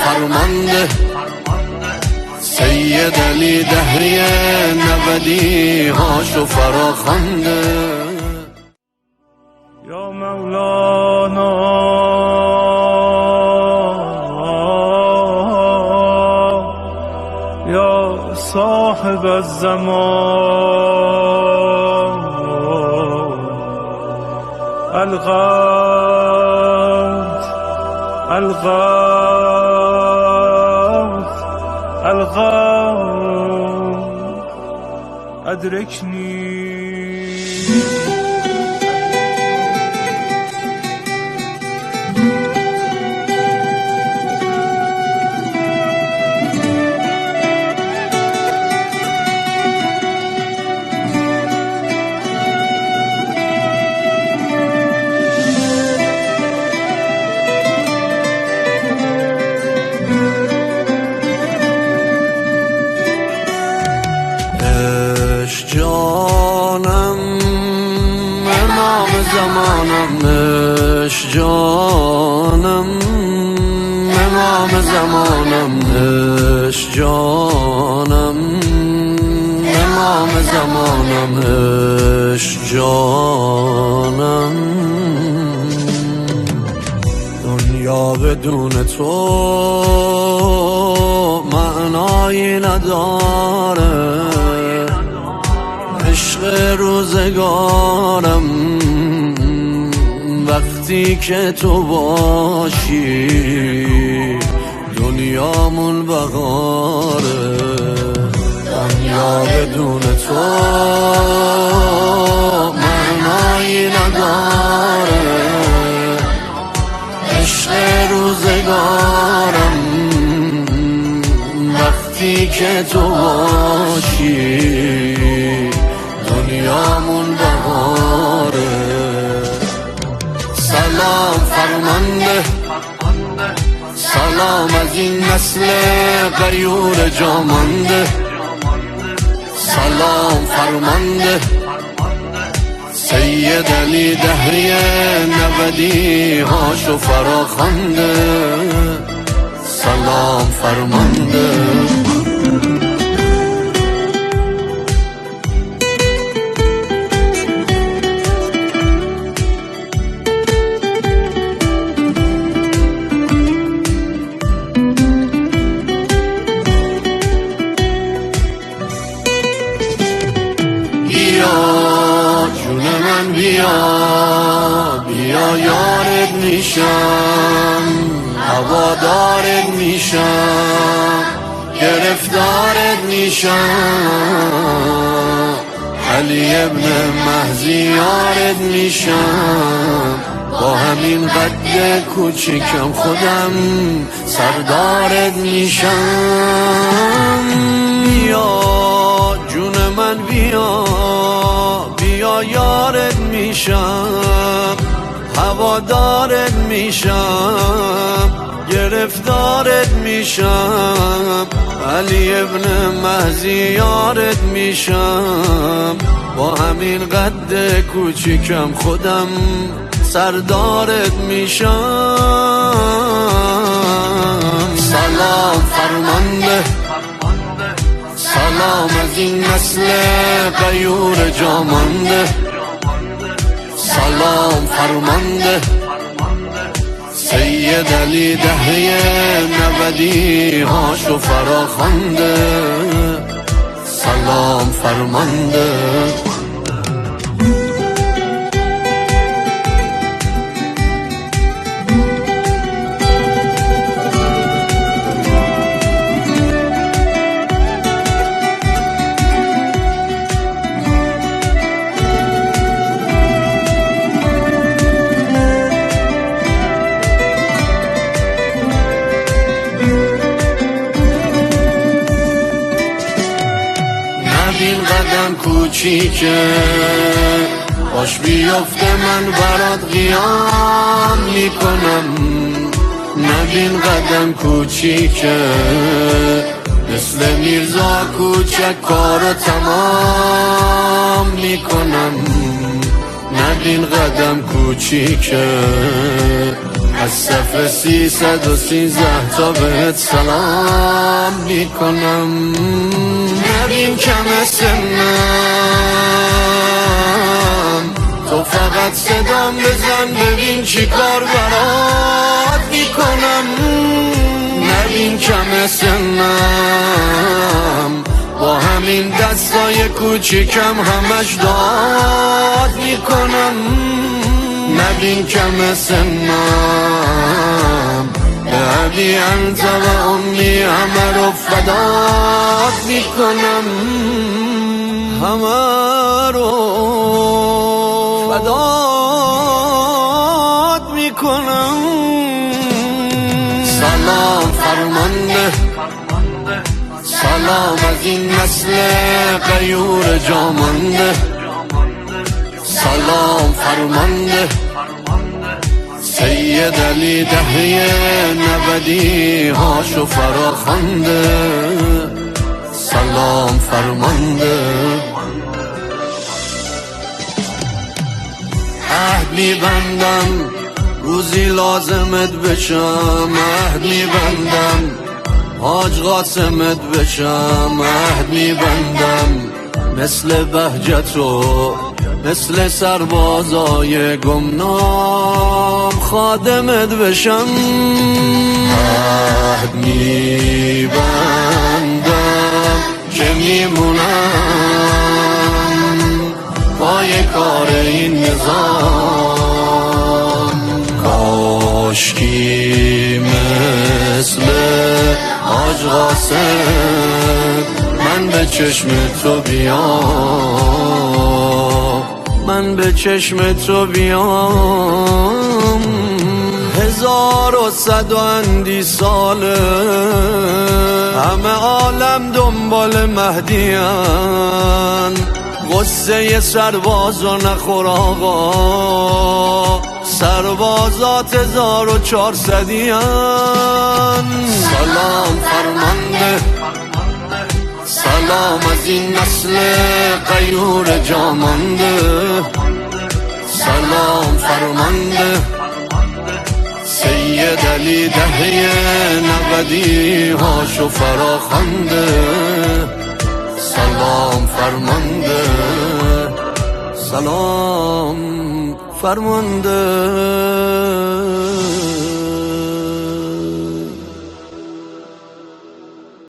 فرمانده سید علی دهری نودی هاشو فراخوانده. یا مولانا یا صاحب الزمان الغوث الغوث الغوث ادرکنی. جانم امام زمانم، عشق جانم امام زمانم، عشق جانم امام زمانم، عشق جانم. دنیا بدون تو معنایی نداره، عشق روزگارم وقتی که تو باشی دنیامون بهاره. دنیا بدون تو معنایی نداره، عشق روزگارم وقتی که تو باشی دنیامون بهاره. سلام فرمانده سلام از این نسل غیور جامانده، سلام فرمانده سید علی دهری نودی هاشو فراخوانده، سلام فرمانده. بیا بیا یارت میشم، هوادارت میشم، گرفتارت میشم، علی ابن مهدی یارت میشم، با همین قد کوچیکم خودم سردارت میشم. بیا جون من بیا بیا یارت میشم، هوادارت میشم، گرفتارت میشم، علی ابن مهدی یارت میشم، با همین قد کوچیکم خودم سردارت میشم. سلام فرمانده سلام از این نسل غیور جامانده، سلام فرمانده سید علی دهری نودی هاشو فراخوانده، سلام فرمانده. این قدم کوچیکه باش بیفته من برات قیام میکنم، نبین قدم کوچیکه مثل میرزا کوچک کارو تمام میکنم، نبین قدم کوچیکه از صف 313 تا بهت سلام میکنم. نبین کم سنم، تو فقط صدام بزن ببین چی کار برات میکنم. نبین کم سنم، با همین دستای کوچیکم همش داد میکنم. نبین کم سنم، به ابی انت و امی همه رو فدات میکنم. همه رو فدات میکنم. سلام فرمانده، سلام از این نسل غیور جامانده. سلام فرمانده، سید علی دهه 90 هاشو فراخوانده. سلام فرمانده، عهد میبندم روزی لازمت بشم. عهد میبندم حاج قاسمت بشم. عهد میبندم مثل بهجت و مثل سربازای گمنام خادمت بشم. عهد میبندم که میمونم پای کار این نظام. کاشکی مثل حاج قاسم من به چشم تو بیام، من به چشم تو بیام. 1100 ساله همه عالم دنبال مهدیان. غصه سربازا نخور آقا، سربازات 1400 سلام فرمانده، سلام از این نسل غیور جامانده. سلام فرمانده، سید علی دهه 90 هاشو فراخوانده. سلام فرمانده، سلام فرمانده.